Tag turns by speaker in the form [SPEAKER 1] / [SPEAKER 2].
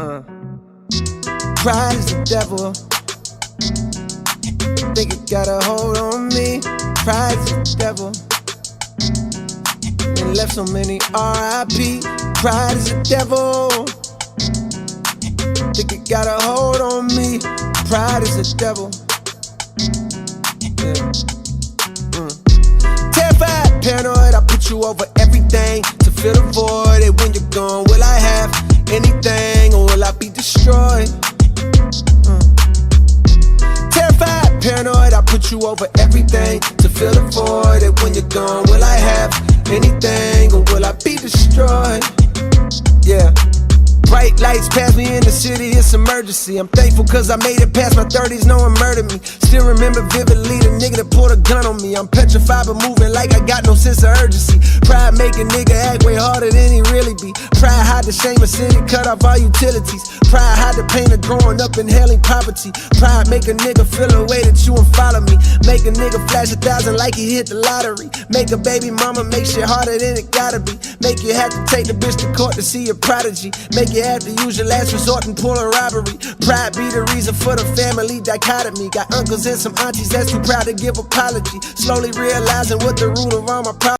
[SPEAKER 1] Pride is the devil. Think it got a hold on me. Pride is the devil. And left so many R.I.P. Pride is the devil. Think it got a hold on me. Pride is the devil. Terrified, paranoid, I put you over everything to fill the void. And when you're gone, will I have anything or will I be destroyed? Terrified, paranoid, I put you over everything to fill the void. And when you're gone, will I have anything or will I be destroyed? Yeah. Bright lights pass me in the city, it's emergency. I'm thankful cause I made it past my 30s, no one murdered me. Still remember vividly the nigga that pulled a gun on me. I'm petrified but moving like I got no sense of urgency. Pride make a nigga act way harder than he really be. Pride hide the shame of sin and cut off all utilities. Pride hide the pain of growing up inhaling poverty. Pride make a nigga feel a way that you won't follow me. Make a nigga flash 1,000 like he hit the lottery. Make a baby mama make shit harder than it gotta be. Make you have to take the bitch to court to see a prodigy. Make you have to use your last resort and pull a robbery. Pride be the reason for the family dichotomy. Got uncles and some aunties that's too proud to give apology. Slowly realizing what the root of all my problems.